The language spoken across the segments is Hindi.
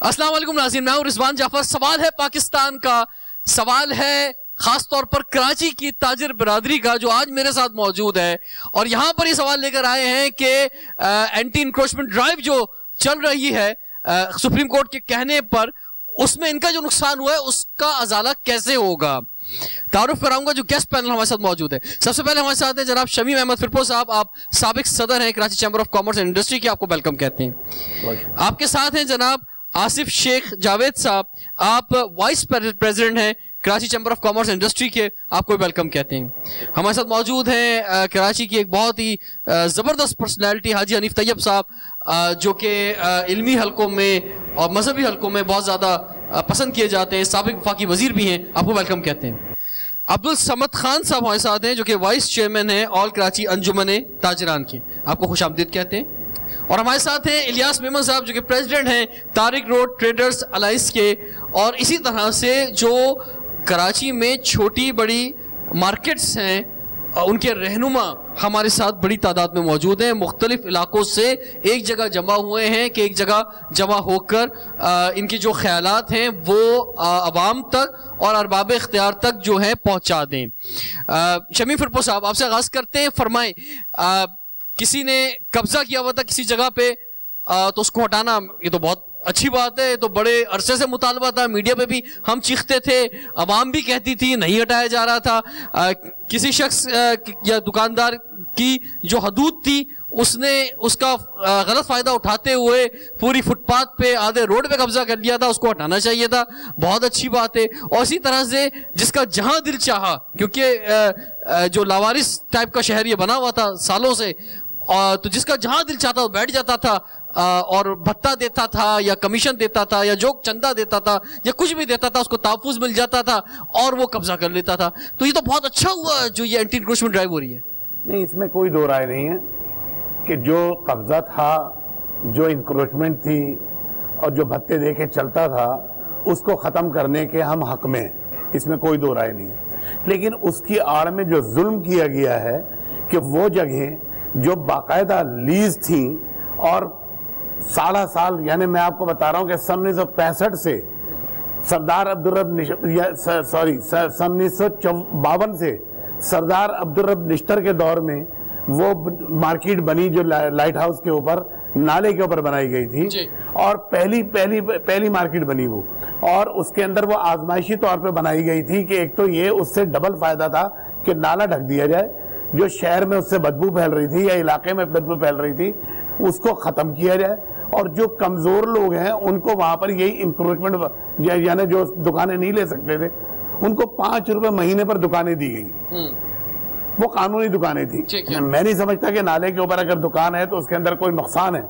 अस्सलाम वालेकुम नाज़रीन, मैं हूं रिजवान जाफर। सवाल है पाकिस्तान का, सवाल है खास तौर पर कराची की ताजिर बिरादरी का जो आज मेरे साथ मौजूद है। और यहां पर ये सवाल लेकर आए हैं कि एंटी इंक्रोचमेंट ड्राइव जो चल रही है सुप्रीम कोर्ट के कहने पर, उसमें इनका जो नुकसान हुआ है उसका अजाला कैसे होगा। तारुफ कराऊंगा जो गेस्ट पैनल हमारे साथ मौजूद है। सबसे पहले हमारे साथ है जनाब शमीम अहमद फिरपो साहब, आप साबिक सदर हैं Karachi chamber of commerce and industry के, आपको वेलकम कहते हैं। आपके साथ हैं जनाब आसिफ शेख जावेद साहब, आप वाइस प्रेसिडेंट हैं Karachi chamber of commerce industry के, आपको वेलकम कहते हैं। हमारे साथ मौजूद हैं कराची की एक बहुत ही ज़बरदस्त पर्सनैलिटी हाजी हनीफ तैयब साहब, जो कि इल्मी हलकों में और मजहबी हलकों में बहुत ज़्यादा पसंद किए जाते हैं, साबिक वफाकी वजीर भी हैं, आपको वेलकम कहते हैं। अब्दुल समद खान साहब हमारे साथ हैं जो कि वाइस चेयरमैन हैं ऑल कराची अंजुमन ताजरान की, आपको खुशामदीद कहते हैं। और हमारे साथ हैं इलियास मेमन साहब जो कि प्रेसिडेंट हैं तारिक रोड ट्रेडर्स अलाइंस के। और इसी तरह से जो कराची में छोटी बड़ी मार्केट्स हैं उनके रहनुमा हमारे साथ बड़ी तादाद में मौजूद हैं, मुख्तलिफ इलाकों से एक जगह जमा हुए हैं कि एक जगह जमा होकर इनके जो ख्यालात हैं वो अवाम तक और अरबाब इख्तियार तक जो है पहुंचा दें। शमीम फिरपो साहब, आपसे आगाज़ करते हैं, फरमाएं किसी ने कब्जा किया हुआ था किसी जगह पे तो उसको हटाना, ये तो बहुत अच्छी बात है, तो बड़े अरसे से मुतालबा था, मीडिया पे भी हम चीखते थे, अवाम भी कहती थी, नहीं हटाया जा रहा था। किसी शख्स या दुकानदार की जो हदूद थी उसने उसका गलत फायदा उठाते हुए पूरी फुटपाथ पे आधे रोड पे कब्जा कर लिया था, उसको हटाना चाहिए था, बहुत अच्छी बात है। और इसी तरह से जिसका जहां दिल चाहा, क्योंकि जो लावारिस टाइप का शहर ये बना हुआ था सालों से, तो जिसका जहां दिल चाहता वो बैठ जाता था और भत्ता देता था या कमीशन देता था या जो चंदा देता था या कुछ भी देता था, उसको तहफ़्फ़ुज़ मिल जाता था और वो कब्जा कर लेता था। तो ये तो बहुत अच्छा हुआ जो ये एंटी इंक्रोचमेंट ड्राइव हो रही है। नहीं, इसमें कोई दो राय नहीं है कि जो कब्जा था, जो इंक्रोचमेंट थी और जो भत्ते दे के चलता था, उसको ख़त्म करने के हम हक में हैं, इसमें कोई दो राय नहीं है। लेकिन उसकी आड़ में जो जुल्म किया गया है कि वो जगह जो बाकायदा लीज थी और साल यानी मैं आपको बता रहा हूं कि सन 1965 से सरदार अब्दुर्रब सन 1952 से सरदार अब्दुर्रब निश्तर के दौर में वो मार्केट बनी जो लाइट हाउस के ऊपर नाले के ऊपर बनाई गई थी और पहली मार्केट बनी वो, और उसके अंदर वो आजमाइशी तौर पे बनाई गई थी कि एक तो ये उससे डबल फायदा था कि नाला ढक दिया जाए, जो शहर में उससे बदबू फैल रही थी या इलाके में बदबू फैल रही थी उसको ख़त्म किया जाए, और जो कमज़ोर लोग हैं उनको वहाँ पर यही इंक्रोचमेंट यानी जो दुकानें नहीं ले सकते थे उनको 5 रुपए महीने पर दुकानें दी गई। वो कानूनी दुकानें थी। मैं नहीं समझता कि नाले के ऊपर अगर दुकान है तो उसके अंदर कोई नुकसान है,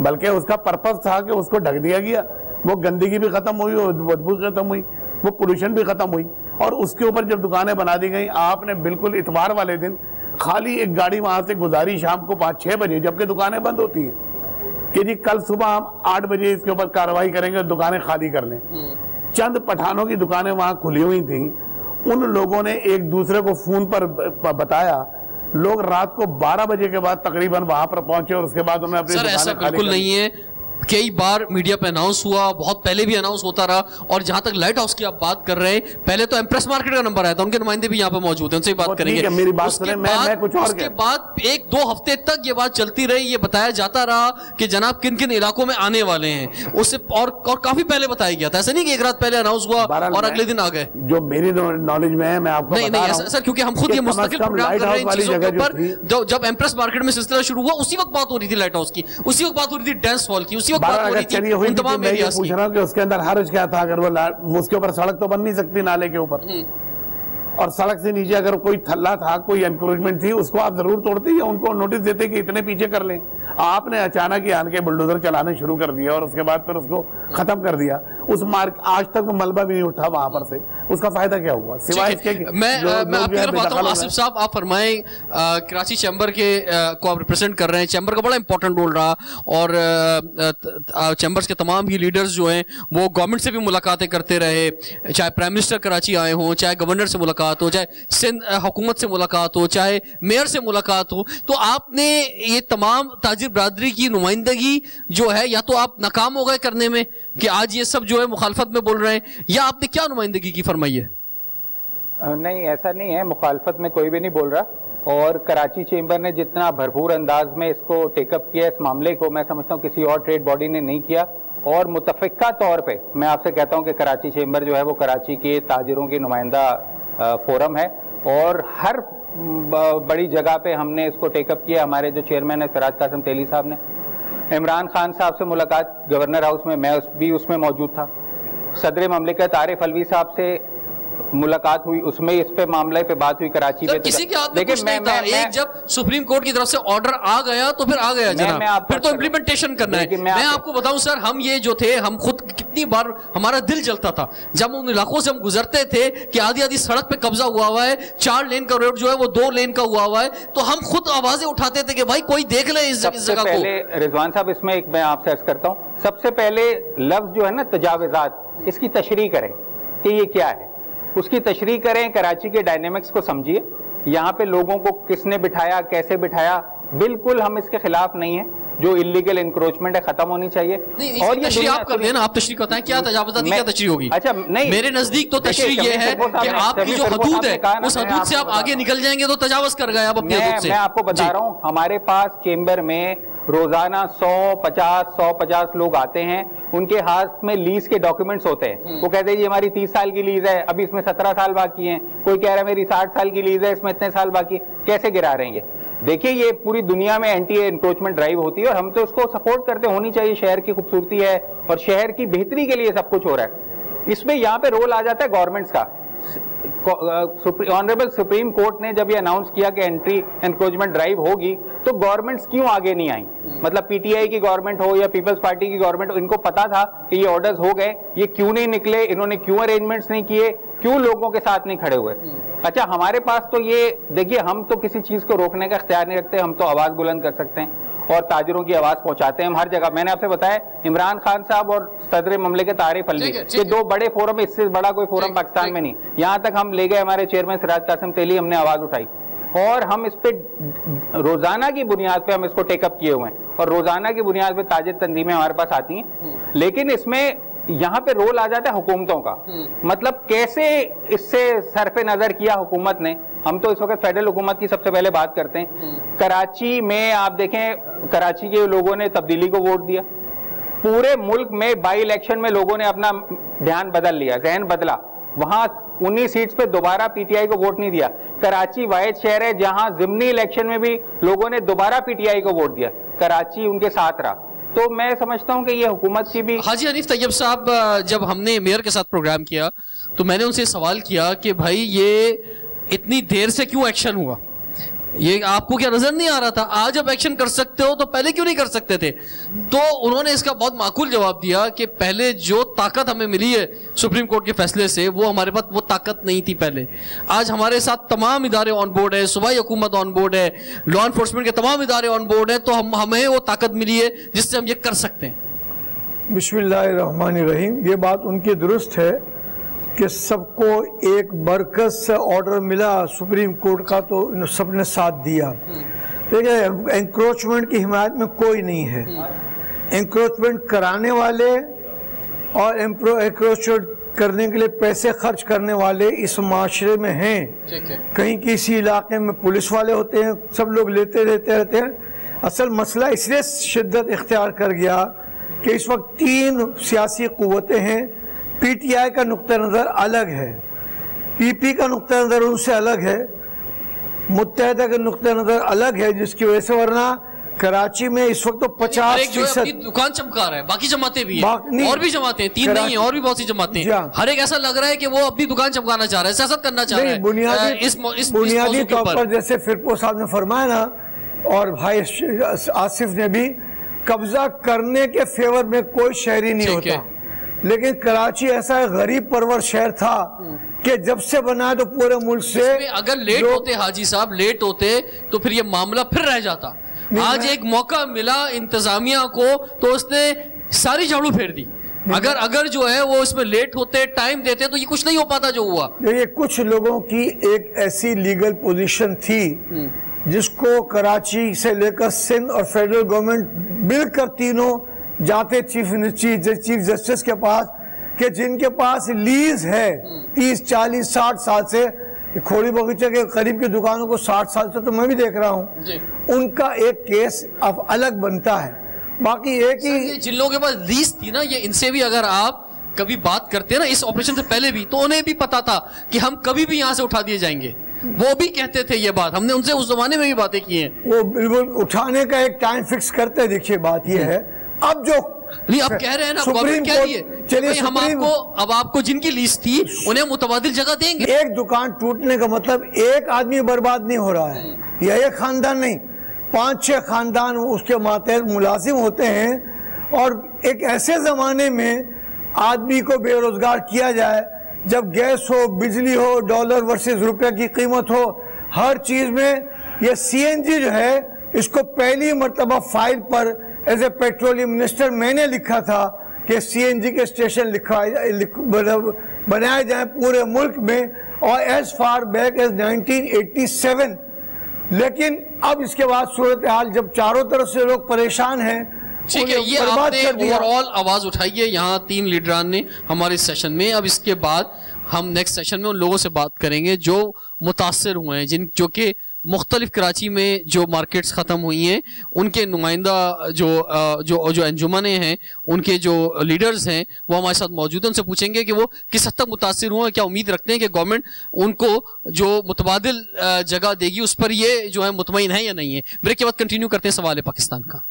बल्कि उसका पर्पस था कि उसको ढक दिया गया, वो गंदगी भी ख़त्म हुई, वो बदबू ख़त्म हुई, वो पोल्यूशन भी ख़त्म हुई। और उसके ऊपर जब दुकानें बना दी गई, आपने बिल्कुल इतवार वाले दिन खाली एक गाड़ी वहां से गुजारी शाम को 5-6 बजे, जबकि दुकानें बंद होती हैं, कि जी कल सुबह हम 8 बजे इसके ऊपर कार्रवाई करेंगे, दुकानें खाली कर लें। चंद पठानों की दुकानें वहां खुली हुई थी, उन लोगों ने एक दूसरे को फोन पर बताया, लोग रात को 12 बजे के बाद तकरीबन वहां पर पहुंचे और उसके बाद उन्होंने अपनी दुकानें खाली बिल्कुल नहीं है। कई बार मीडिया पे अनाउंस हुआ, बहुत पहले भी अनाउंस होता रहा। और जहां तक लाइट हाउस की आप बात कर रहे हैं, पहले तो एम्प्रेस मार्केट का नंबर आया था, उनके नुमाइंदे भी यहाँ पे मौजूद हैं, उनसे बात करेंगे। मेरी बात सुने, मैं कुछ और उसके बाद 1-2 हफ्ते तक ये बात चलती रही, ये बताया जाता रहा कि जनाब किन किन इलाकों में आने वाले हैं, उससे और काफी पहले बताया गया था। ऐसा नहीं कि एक रात पहले अनाउंस हुआ और अगले दिन आ गए। जो मेरी नॉलेज में है मैं आपको नहीं सर, क्योंकि हम खुद ये मुस्तकिल प्रोग्राम कर रहे हैं चीजों के ऊपर। जब एम्प्रेस मार्केट में सिलसिला शुरू हुआ उसी वक्त बात हो रही थी लाइट हाउस की, उसी वक्त बात हो रही थी डांस हॉल की, उसी वक्त बात हो रही थी। मैं ये पूछ रहा हूँ कि उसके अंदर हर्ज क्या था, अगर वो उसके ऊपर सड़क तो बन नहीं सकती नाले के ऊपर, और सड़क से नीचे अगर कोई थल्ला था, कोई एनक्रोचमेंट थी, उसको आप जरूर तोड़ते या उनको नोटिस देते कि इतने पीछे कर लें। आपने अचानक ही आन के बुलडोजर चलाने शुरू कर दिया और उसके बाद फिर उसको खत्म कर दिया। उस मार्ग आज तक वो मलबा भी नहीं उठा वहां पर से, उसका फायदा क्या हुआ सिवाय इसके? मैं आपकी तरफ आता हूं। आसिफ साहब, आप फरमाएं, कराची चैम्बर के को आप रिप्रेजेंट कर रहे हैं, चैम्बर का बड़ा इंपॉर्टेंट रोल रहा और चैम्बर्स के तमाम ही लीडर्स जो हैं वो गवर्नमेंट से भी मुलाकातें करते रहे, चाहे प्राइम मिनिस्टर कराची आए हों, चाहे गवर्नर से मुलाकात मुलाकात हो, चाहे सिंध हुकूमत से मुलाकात हो, चाहे मेयर से मुलाकात हो, तो आपने ये तमाम ताजिर बरादरी की नुमाइंदगी जो है, या तो आप नाकाम हो गए करने में कि आज ये सब जो है मुखालफत में बोल रहे हैं, या आपने क्या नुमाइंदगी की फरमाई है? नहीं, ऐसा नहीं है, मुखालफत में कोई भी नहीं बोल रहा। और कराची चेंबर ने जितना भरपूर अंदाज में इसको टेकअप किया इस मामले को, मैं समझता हूँ किसी और ट्रेड बॉडी ने नहीं किया। और मुतफ़िका तौर पे मैं आपसे कहता हूँ कि कराची चेंबर जो है वो कराची के ताजिरों की नुमाइंदा फोरम है, और हर बड़ी जगह पे हमने इसको टेकअप किया। हमारे जो चेयरमैन है सिराज कासिम तेली साहब ने इमरान खान साहब से मुलाकात गवर्नर हाउस में, मैं भी उसमें मौजूद था। सदर ममलिकत आरिफ अलवी साहब से मुलाकात हुई, उसमें इस पे मामले पे बात हुई कराची पे। किसी के हाथ में कुछ नहीं था। एक जब सुप्रीम कोर्ट की तरफ से ऑर्डर आ गया तो फिर आ गया जनाब, फिर तो इम्प्लीमेंटेशन करना है। मैं आपको बताऊं सर, हम ये जो थे, हम खुद कितनी बार हमारा दिल जलता था जब उन इलाकों से हम गुजरते थे कि आधी आधी सड़क पे कब्जा हुआ है, 4 लेन का रोड जो है वो 2 लेन का हुआ है, तो हम खुद आवाजें उठाते थे कि भाई कोई देख ले इस जगह को। रिजवान साहब, इसमें एक मैं आपसे अर्ज करता हूँ, सबसे पहले लफ्ज जो है ना तजावुज़ात, इसकी तशरीह करें कि ये क्या है, उसकी तशरीह करें, कराची के डायनेमिक्स को समझिए, यहाँ पे लोगों को किसने बिठाया, कैसे बिठाया। बिल्कुल हम इसके खिलाफ नहीं है, जो इलीगल इंक्रोचमेंट है खत्म होनी चाहिए। और ये तशरीह आप कर दें ना, आप तशरीह बताएं क्या तजावुज़ात क्या तशरीह होगी? अच्छा, नहीं, मेरे नजदीक तो तशरीह ये है कि आपकी जो हदूद है उस हदूद से आप आगे निकल जाएंगे तो तजावुज़ कर गए आप अपनी हदूद से। मैं आपको बता रहा हूँ, हमारे पास चेंबर में रोजाना 150 लोग आते हैं, उनके हाथ में लीज के डॉक्यूमेंट्स होते हैं। वो कहते हैं जी हमारी 30 साल की लीज है, अभी इसमें 17 साल बाकी हैं। कोई कह रहा है मेरी 60 साल की लीज है, इसमें इतने साल बाकी। कैसे गिरा रहे हैं ये? देखिए, ये पूरी दुनिया में एंटी एनक्रोचमेंट ड्राइव होती है और हम तो उसको सपोर्ट करते, होनी चाहिए। शहर की खूबसूरती है और शहर की बेहतरी के लिए सब कुछ हो रहा है। इसमें यहाँ पे रोल आ जाता है गवर्नमेंट्स का। ऑनरेबल सुप्रीम कोर्ट ने जब ये अनाउंस किया कि एंटी एनक्रोचमेंट ड्राइव होगी, तो गवर्नमेंट्स क्यों आगे नहीं आई? मतलब पीटीआई की गवर्नमेंट हो या पीपल्स पार्टी की गवर्नमेंट हो, इनको पता था कि ये ऑर्डर्स हो गए, ये क्यों नहीं निकले, इन्होंने क्यों अरेंजमेंट्स नहीं किए, क्यों लोगों के साथ नहीं खड़े हुए? अच्छा, हमारे पास तो ये देखिए, हम तो किसी चीज को रोकने का इख्तियार नहीं रखते, हम तो आवाज बुलंद कर सकते हैं और ताजिरों की आवाज पहुंचाते हैं हम हर जगह। मैंने आपसे बताया, इमरान खान साहब और सदर ममलिकत आरिफ अलवी, ये 2 बड़े फोरम, इससे बड़ा कोई फोरम पाकिस्तान में नहीं। यहां तक हम ले गए, हमारे चेयरमैन सिराज कासिम तेली, हमने आवाज उठाई और हम इस पे रोजाना की बुनियाद पे हम इसको टेकअप किए हुए हैं और रोजाना की बुनियाद पे ताजिर तंजीमें हमारे पास आती हैं। लेकिन इसमें यहाँ पे रोल आ जाता है हुकूमतों का। मतलब कैसे इससे सरफे नजर किया हुकूमत ने। हम तो इस वक्त फेडरल हुकूमत की सबसे पहले बात करते हैं। कराची में आप देखें, कराची के लोगों ने तब्दीली को वोट दिया। पूरे मुल्क में बाई इलेक्शन में लोगों ने अपना ध्यान बदल लिया, जहन बदला। वहां 19 सीट्स पे दोबारा पीटीआई को वोट नहीं दिया। कराची वाहिद शहर है जहां जिमनी इलेक्शन में भी लोगों ने दोबारा पीटीआई को वोट दिया, कराची उनके साथ रहा। तो मैं समझता हूं कि ये हुकूमत की भी। हाजी हनीफ तैयब साहब, जब हमने मेयर के साथ प्रोग्राम किया तो मैंने उनसे सवाल किया कि भाई ये इतनी देर से क्यों एक्शन हुआ, ये आपको क्या नजर नहीं आ रहा था? आज अब एक्शन कर सकते हो तो पहले क्यों नहीं कर सकते थे? तो उन्होंने इसका बहुत माकूल जवाब दिया कि पहले जो ताकत हमें मिली है सुप्रीम कोर्ट के फैसले से, वो हमारे पास वो ताकत नहीं थी पहले। आज हमारे साथ तमाम इदारे ऑन बोर्ड है, सूबाई हुकूमत ऑन बोर्ड है, लॉ एनफोर्समेंट के तमाम इदारे ऑन बोर्ड है, तो हमें वो ताकत मिली है जिससे हम ये कर सकते हैं। बिस्मिल्लाहिर्रहमानिर्रहीम। ये बात उनकी दुरुस्त है कि सबको एक मरकज से ऑर्डर मिला सुप्रीम कोर्ट का तो सबने साथ दिया। देखिए, एंक्रोचमेंट की हिमायत में कोई नहीं है। एंक्रोचमेंट कराने वाले और एंक्रोचमेंट करने के लिए पैसे खर्च करने वाले इस माशरे में हैं। कहीं किसी इलाके में पुलिस वाले होते हैं, सब लोग लेते देते रहते हैं। असल मसला इसलिए शिद्दत इख्तियार कर गया कि इस वक्त 3 सियासी कुव्वतें हैं। पीटीआई का नुक्ता नज़र अलग है, पीपी का नुक्ता नज़र उनसे अलग है, मुत्तहिदा का नुक्ता नज़र अलग है, जिसकी वजह से वरना कराची में इस वक्त तो 50% दुकान चमका रहा है। बाकी जमातें भी हैं, और भी जमातें, 3 नहीं है, और भी बहुत सी जमातें हैं। हर एक ऐसा लग रहा है कि वो अपनी दुकान चमकाना चाह रहा है, सियासत करना चाह रहा है। बुनियादी तौर पर जैसे फिरपो साहब ने फरमाया ना, और भाई आसिफ ने भी, कब्जा करने के फेवर में कोई शहरी नहीं होता। लेकिन कराची ऐसा गरीब परवर शहर था कि जब से बना तो पूरे मुल्क से अगर लेट होते हाजी साहब, लेट होते तो फिर ये मामला फिर रह जाता। आज एक मौका मिला इंतजामिया को तो उसने सारी झाड़ू फेर दी। अगर जो है वो इसमें लेट होते, टाइम देते, तो ये कुछ नहीं हो पाता जो हुआ। ये कुछ लोगों की एक ऐसी लीगल पोजीशन थी जिसको कराची से लेकर सिंध और फेडरल गवर्नमेंट मिलकर तीनों जाते चीफ जस्टिस के पास कि जिनके पास लीज है 30, 40, 60 साल से, खोड़ी बगीचे के करीब की दुकानों को 60 साल से तो मैं भी देख रहा हूँ, उनका एक केस अब अलग बनता है। बाकी एक ही जिन लोगों के पास लीज थी ना, ये इनसे भी अगर आप कभी बात करते हैं ना इस ऑपरेशन से पहले भी, तो उन्हें भी पता था कि हम कभी भी यहाँ से उठा दिए जाएंगे। वो भी कहते थे ये बात, हमने उनसे उस जमाने में भी बातें की हैं। वो बिल्कुल उठाने का एक टाइम फिक्स करते। देखिए बात ये है, अब जो नहीं अब कह रहे हैं ना, गवर्नमेंट कह रही है चलिए हम आपको जिनकी लीज थी उन्हें मुतबादिल जगह देंगे। एक दुकान टूटने का मतलब एक आदमी बर्बाद नहीं हो रहा है, या एक खानदान नहीं, 5-6 खानदान उसके मातहत मुलाजिम होते हैं। और एक ऐसे जमाने में आदमी को बेरोजगार किया जाए जब गैस हो, बिजली हो, डॉलर वर्सेस रुपए की कीमत हो, हर चीज में ये सीएनजी जो है इसको पहली मर्तबा फाइल पर एज ए पेट्रोलियम मिनिस्टर मैंने लिखा था कि सीएनजी के स्टेशन बनाए जाए पूरे मुल्क में, और एज फार बैक एज 1987। लेकिन अब इसके बाद सूरत हाल जब चारों तरफ से लोग परेशान हैं, ठीक है, ये आपने ओवरऑल आवाज उठाई है यहाँ 3 लीडरान ने हमारे सेशन में। अब इसके बाद हम नेक्स्ट सेशन में उन लोगों से बात करेंगे जो मुतासर हुए हैं, जो कि मुख्तलिफ कराची में जो मार्केट्स ख़त्म हुई हैं, उनके नुमाइंदा जो अंजुमनें हैं, उनके जो लीडर्स हैं, वो हमारे साथ मौजूद हैं। उनसे पूछेंगे कि वो किस हद तक मुतासर हुए, क्या उम्मीद रखते हैं कि गवर्नमेंट उनको जो मुतबादिल जगह देगी उस पर ये जो है मुतमईन है या नहीं है। ब्रेक के बाद कंटिन्यू करते हैं सवाल पाकिस्तान का।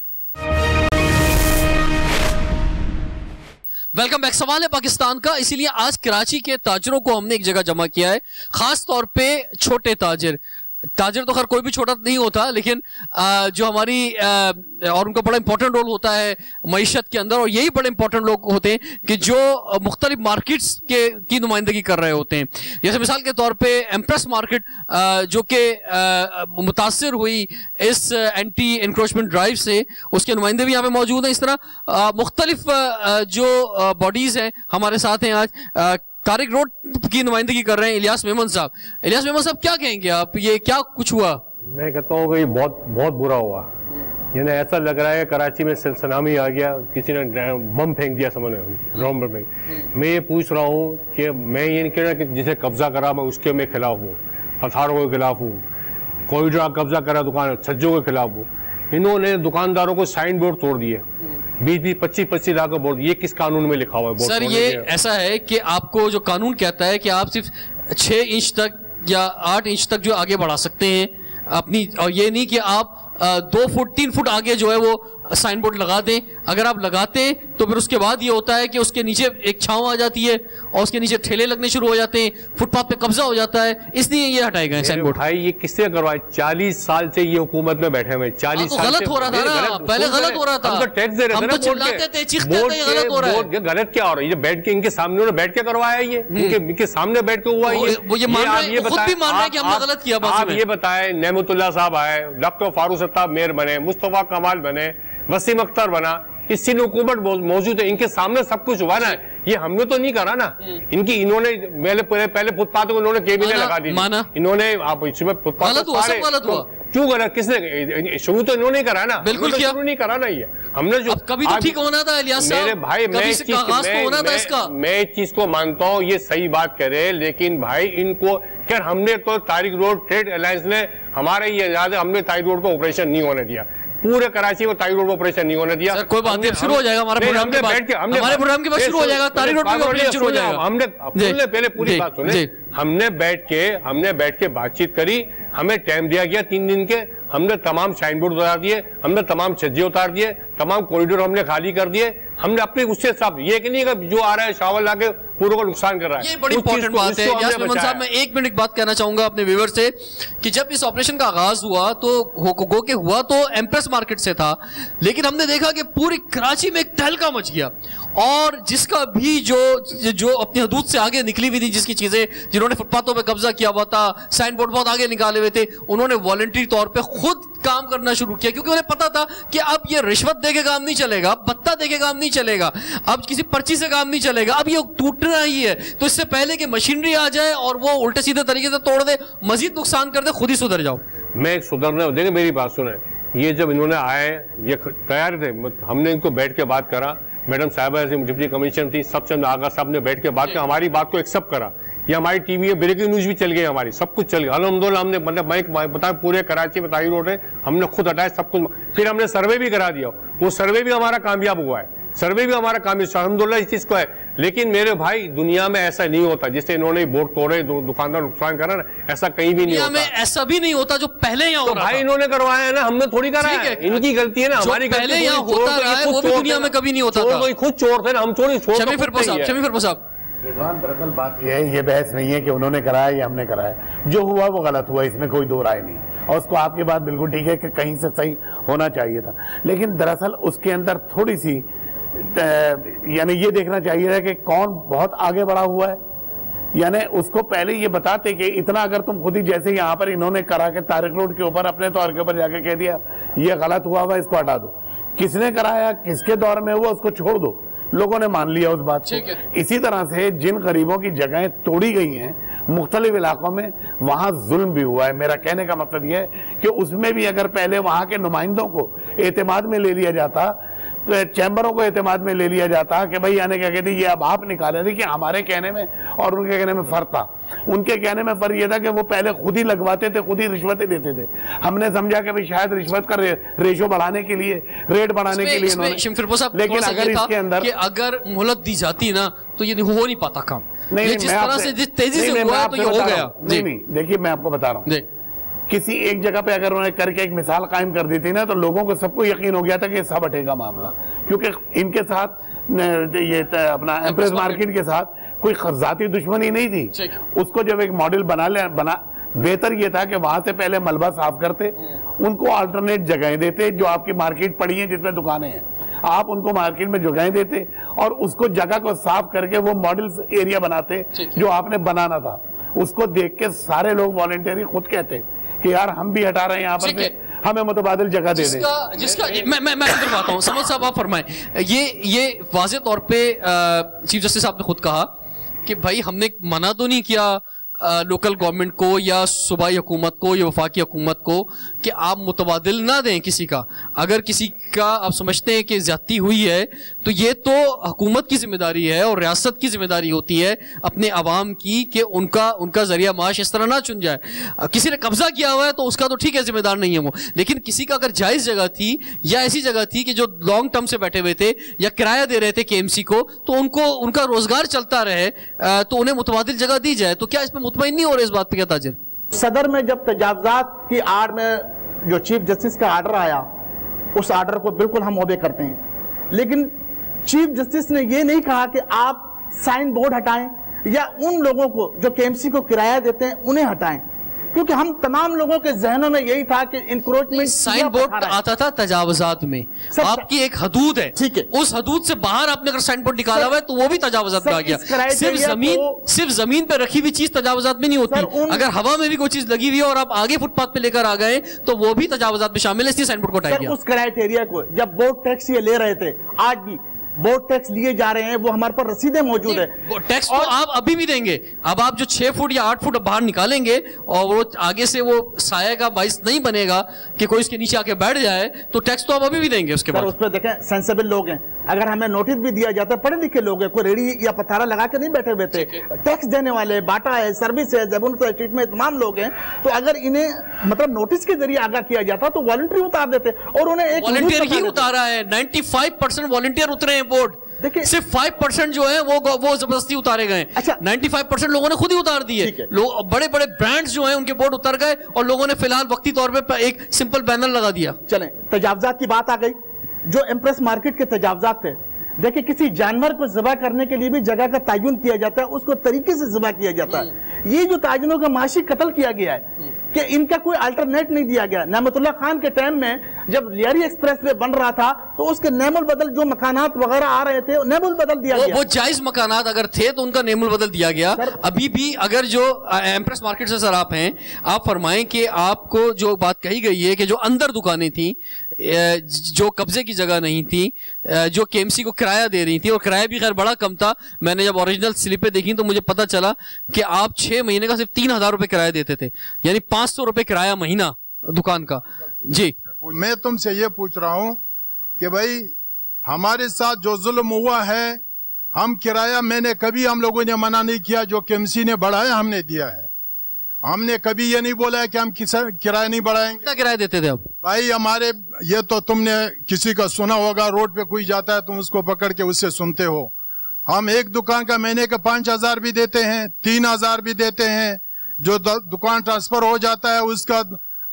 Welcome back. सवाल है पाकिस्तान का। इसीलिए आज कराची के ताजरों को हमने एक जगह जमा किया है, खास तौर पे छोटे ताजिर तो खैर कोई भी छोटा नहीं होता, लेकिन जो हमारी और उनका बड़ा इंपॉर्टेंट रोल होता है मईशत के अंदर, और यही बड़े इंपॉर्टेंट लोग होते हैं कि जो मुख्तलिफ मार्केट्स की नुमाइंदगी कर रहे होते हैं। जैसे मिसाल के तौर पे एम्प्रेस मार्केट जो कि मुतासर हुई इस एंटी इंक्रोचमेंट ड्राइव से, उसके नुमाइंदे भी यहाँ पे मौजूद हैं। इस तरह मुख्तलिफ जो बॉडीज हैं हमारे साथ हैं आज। तारिक रोड की नुमाइंदगी कर रहे हैं इलियास मेमन साहब। इलियास मेमन साहब, क्या कहेंगे आप, ये क्या कुछ हुआ? मैं कहता हूँ कि बहुत बहुत बुरा हुआ। यानी ऐसा लग रहा है कराची में सुनामी आ गया, किसी ने बम फेंक दिया, समझ ड्रोन बम फेंक। मैं ये पूछ रहा हूँ कि मैं ये नहीं कह रहा कि जिसे कब्जा करा मैं उसके मैं खिलाफ हूँ, हथारों के खिलाफ हूँ, कॉरिडोर कब्जा करा दुकान छज्जों के खिलाफ हूँ। इन्होंने दुकानदारों को साइन बोर्ड तोड़ दिए, 20-20, 25-25 लाख का बोर्ड। ये किस कानून में लिखा हुआ है? सर ये ऐसा है कि आपको जो कानून कहता है कि आप सिर्फ 6 इंच तक या 8 इंच तक जो आगे बढ़ा सकते हैं अपनी, और ये नहीं कि आप 2 फुट 3 फुट आगे जो है वो साइन बोर्ड लगा दें। अगर आप लगाते हैं तो फिर उसके बाद ये होता है कि उसके नीचे एक छांव आ जाती है और उसके नीचे ठेले लगने शुरू हो जाते हैं, फुटपाथ पे कब्जा हो जाता है, इसलिए ये हटाए गए साइन बोर्ड। भाई ये किसने करवाया? 40 साल से ये हुकूमत में बैठे हुए, 40 साल गलत हो रहा था ना, पहले गलत हो रहा था। हम तो टैक्स दे रहे थे ना, चिल्लाते थे, चीखते थे, गलत हो रहा है। गलत क्या हो रहा है? ये बैठ के इनके सामने उन्होंने बैठ के करवाया, ये इनके सामने बैठ के हुआ। ये खुद भी मान रहे हैं कि हमने गलत किया। आप ये बताएं, नेमतुल्लाह साहब आए, डॉक्टर फारूक सत्ताब मेयर बने, मुस्तफा कमाल बने, वसीम अख्तर बना, इस सिंध हुकूमत मौजूद है, इनके सामने सब कुछ हुआ ना। ये हमने तो नहीं करा ना, इनकी इन्होंने पहले फुटपाथ को इन्होंने केबिनेट लगा दी, इन्होंने आप इसमें फुटपाथ गलत हुआ। क्यों गलत? किसने? शुरू तो इन्होंने करा ना, बिल्कुल शुरू नहीं करा ना। ये हमने जो कभी तो ठीक होना था इलियास साहब, मेरे भाई मैं इस चीज को मानता हूँ, ये सही बात कह रहे हैं, लेकिन भाई इनको खैर हमने तो तारिक रोड ट्रेड अलायंस ने हमारे ये याद है, हमने तारिक रोड पर ऑपरेशन नहीं होने दिया, पूरे कराची को तारिक रोड पर ऑपरेशन नहीं होने दिया। कोई बात नहीं, शुरू हो जाएगा हमारे प्रोग्राम के बाद शुरू हो जाएगा, तारिक रोड पर ऑपरेशन शुरू हो जाएगा। हमने पहले पूरी बात सुने, हमने बैठ के बातचीत करी, हमें टाइम दिया गया 3 दिन के, हमने तमाम साइन बोर्ड उतार दिए, हमने तमाम छज्जे उतार दिए, तमाम कॉरिडोर हमने खाली कर दिए, हमने अपने उससे सब ये कि नहीं कि जो आ रहा है शावल लाके पूरे को नुकसान कर रहा है। ये बड़ी इंपॉर्टेंट बात है इलियास मेमन साहब। मैं 1 मिनट बात कहना चाहूंगा अपने व्यूअर से कि जब इस ऑपरेशन का आगाज हुआ तो एम्प्रेस मार्केट से था, लेकिन हमने देखा कि पूरी कराची में एक तहलका मच गया, और जिसका भी जो अपनी हदूद से आगे निकली हुई थी, जिसकी चीजें जिन्होंने फुटपाथों पे कब्जा किया हुआ था, साइन बोर्ड बहुत आगे निकाले हुए थे, उन्होंने वॉलंटरी तौर पे खुद काम करना शुरू किया, क्योंकि उन्हें पता था कि अब ये रिश्वत देके काम नहीं चलेगा, अब भत्ता देके काम नहीं चलेगा, अब किसी पर्ची से काम नहीं चलेगा, अब ये टूटना ही है। तो इससे पहले कि मशीनरी आ जाए और वो उल्टे सीधे तरीके से तोड़ दे, मजीद नुकसान कर दे, खुद ही सुधर जाओ। मैं एक सुधरने, देखिए मेरी बात सुने, ये जब इन्होंने आए ये तैयार थे, हमने इनको बैठ के बात करा, मैडम साहबा ऐसे डिप्टी कमिश्नर थी, सबसे आगा साहब ने बैठ के बात किया, हमारी बात को एक्सेप्ट करा। ये हमारी टीवी में ब्रेकिंग न्यूज भी चल गई, हमारी सब कुछ चल गया अल्हम्दुलिल्लाह। हमने मतलब मैं बताया पूरे कराची में ताई रोड है, हमने खुद हटाया सब कुछ, फिर हमने सर्वे भी करा दिया, वो सर्वे भी हमारा कामयाब हुआ है, सर्वे भी हमारा कामयाब अल्हम्दुलिल्लाह इस चीज को है। लेकिन मेरे भाई दुनिया में ऐसा नहीं होता जिससे इन्होंने बोर्ड तोड़े, दुकानदार नुकसान करा ना, ऐसा कहीं भी नहीं होता। दुनिया में ऐसा भी नहीं होता जो पहले यहाँ हो रहा भाई इन्होंने करवाया है ना, हमने थोड़ी कराया है, इनकी गलती है ना, हमारी पहले यहाँ होता रहा है वो भी दुनिया में कभी नहीं होता था। खुद चोर थे ना, हम चोरी छोड़। शमी फिरपा साहब, रिजवान दरअसल बात यह है, ये बहस नहीं है कि उन्होंने कराया या हमने कराया, जो हुआ वो गलत हुआ, इसमें कोई दो राय नहीं, और उसको आपकी बात बिल्कुल ठीक है कि कहीं से सही होना चाहिए था, लेकिन दरअसल उसके अंदर थोड़ी सी यानी ये देखना चाहिए था कि कौन बहुत आगे बढ़ा हुआ है, यानी उसको पहले ये बताते कि इतना अगर तुम खुद ही जैसे यहाँ पर इन्होंने करा के तारिक रोड के ऊपर अपने तौर के ऊपर जाके कह दिया ये गलत हुआ हुआ, इसको हटा दो, किसने कराया, किसके दौर में हुआ, उसको छोड़ दो, लोगों ने मान लिया उस बात को। इसी तरह से जिन गरीबों की जगहें तोड़ी गई हैं मुख्तलिफ इलाकों में, वहां जुल्म भी हुआ है। मेरा कहने का मतलब यह है कि उसमें भी अगर पहले वहां के नुमाइंदों को एतमाद में ले लिया जाता, चैम्बरों को एतमाद में ले लिया जाता कि भाई यानी क्या कहते ये अब आप निकाले थे, कि हमारे कहने में और उनके कहने में फर्क था। उनके कहने में फर्क ये था कि वो पहले खुद ही लगवाते थे, खुद ही रिश्वतें देते थे। हमने समझा कि भाई शायद रिश्वत का रेशो बढ़ाने के लिए, रेट बढ़ाने के लिए उन्होंने, लेकिन अगर इसके अंदर अगर मोहलत दी जाती ना तो ये हो नहीं पाता काम। नहीं, जिस तरह से जिस तेजी से हुआ तो ये हो गया। नहीं, देखिए मैं आपको बता रहा हूँ, किसी एक जगह पे अगर उन्होंने करके एक मिसाल कायम कर दी थी ना, तो लोगों को सबको यकीन हो गया था कि सब हटेगा मामला, क्योंकि इनके साथ ये अपना एम्प्रेस मार्केट के साथ कोई जाती दुश्मनी नहीं थी। उसको जब एक मॉडल बना बेहतर ये था कि वहां से पहले मलबा साफ करते, उनको अल्टरनेट जगहें देते, जो आपकी मार्केट पड़ी है जिसमें दुकानें हैं, आप उनको मार्केट में जगहें देते और उसको जगह को साफ करके वो मॉडल एरिया बनाते जो आपने बनाना था। उसको देख के सारे लोग वॉलंटियरली खुद कहते कि यार हम भी हटा रहे हैं यहाँ पर से, हमें मुतबादिल जगह दे दें। जिसका मैं इधर बात हूँ, समझ साहब आप फरमाएं। ये वाज़े तौर पे चीफ जस्टिस साहब ने खुद कहा कि भाई हमने मना तो नहीं किया लोकल गवर्नमेंट को या सूबाई हुकूमत को या वफाकी हुकूमत को कि आप मुतबादिल ना दें किसी का। अगर किसी का आप समझते हैं कि ज्यादती हुई है तो ये तो हुकूमत की जिम्मेदारी है और रियासत की जिम्मेदारी होती है अपने अवाम की कि उनका जरिया माश इस तरह ना चुन जाए। किसी ने कब्जा किया हुआ है तो उसका तो ठीक है, जिम्मेदार नहीं है वो, लेकिन किसी का अगर जायज़ जगह थी या ऐसी जगह थी कि जो लॉन्ग टर्म से बैठे हुए थे या किराया दे रहे थे KMC को, तो उनका रोजगार चलता रहे तो उन्हें मुतबादिल जगह दी जाए। तो क्या इसमें मुतमईन नहीं हो रहे इस बात पे क्या ताजिर? सदर में जब तजावजात की आड़ में जो चीफ जस्टिस का आर्डर आया, उस आर्डर को बिल्कुल हम ओबे करते हैं, लेकिन चीफ जस्टिस ने ये नहीं कहा कि आप साइन बोर्ड हटाएं या उन लोगों को जो KMC को किराया देते हैं उन्हें हटाएं, क्योंकि हम तमाम लोगों के जहनों में यही था कि इंक्रोचमेंट साइन बोर्ड आता था तजावजात में, आपकी एक हदूद है, ठीक है, उस हदूद से बाहर आपने अगर साइन बोर्ड निकाला हुआ है तो वो भी तजावजात में आ गया। सिर्फ जमीन पे रखी हुई चीज तजावजात में नहीं होती, अगर हवा में भी कोई चीज लगी हुई है और आप आगे फुटपाथ पे लेकर आ गए तो वो भी तजावजात में शामिल है, इसलिए साइन बोर्ड को हटाया गया। उस क्राइटेरिया को जब बोर्ड टैक्स ये ले रहे थे, आज भी बोर्ड टैक्स लिए जा रहे हैं, वो हमारे पर रसीदें मौजूद है। टैक्स तो आप अभी भी देंगे, अब आप जो 6 फुट या 8 फुट बाहर निकालेंगे और वो आगे से वो साया का बाइस नहीं बनेगा कि कोई इसके नीचे आके बैठ जाए, तो टैक्स तो आप अभी भी देंगे। उसके बाद उस पर देखें, सेंसिबल लोग हैं, अगर हमें नोटिस भी दिया जाता है, पढ़े लिखे लोग हैं, कोई रेडी या पथारा लगा के नहीं बैठे हुए थे, टैक्स देने वाले, बाटा है, सर्विस है, जबून स्ट्रीट में तमाम लोग हैं, तो अगर इन्हें मतलब नोटिस के जरिए आगाह किया जाता तो वॉलंटियर उतार देते, और उन्हें एक वॉलंटियर ही उतारा है। 95% वॉलंटियर उतरे हैं बोर्ड, देखिए सिर्फ 5% जो है वो जबरदस्ती उतारे गए। अच्छा, 95% लोगों ने खुद ही उतार दिए। लोग बड़े बड़े ब्रांड्स जो हैं उनके बोर्ड उतर गए और लोगों ने फिलहाल वक्ती तौर पे एक सिंपल बैनर लगा दिया। चलें, तजावजात की बात आ गई, जो एम्प्रेस मार्केट के तजावजात थे, देखिए किसी जानवर को ज़िबा करने के लिए भी जगह का तयन किया जाता है, उसको तरीके से ज़िबा किया जाता है। ये जो ताजिरों का माशी कत्ल किया गया है कि इनका कोई अल्टरनेट नहीं दिया गया। नेमतुल्लाह खान के टाइम में जब लियारी एक्सप्रेस वे बन रहा था तो उसके नेमुल बदल जो मकानात वगैरह आ रहे थे नेमुल बदल दिया गया। वो जायज मकानात अगर थे तो उनका नेमुल बदल दिया गया। अभी भी अगर जो एम्प्रेस मार्केट से सर आप हैं, आप फरमाएं कि आपको जो बात कही गई है कि जो अंदर दुकानें थी, जो कब्जे की जगह नहीं थी, जो केएमसी को किराया दे रही थी, और किराया भी खैर बड़ा कम था। मैंने जब ओरिजिनल स्लिपें देखी तो मुझे पता चला कि आप 6 महीने का सिर्फ 3,000 रुपए किराया देते थे, यानी 500 रुपए किराया महीना दुकान का। जी, मैं तुमसे ये पूछ रहा हूँ कि भाई हमारे साथ जो जुल्म हुआ है, हम किराया, मैंने कभी हम लोगों ने मना नहीं किया, जो केएमसी ने बढ़ाया हमने दिया है। हमने कभी ये नहीं बोला है कि हम किराया नहीं बढ़ाएंगे। कितना किराया देते थे आप? भाई हमारे, ये तो तुमने किसी का सुना होगा, रोड पे कोई जाता है तुम उसको पकड़ के उससे सुनते हो। हम एक दुकान का महीने का 5,000 भी देते हैं, 3,000 भी देते हैं। जो दुकान ट्रांसफर हो जाता है उसका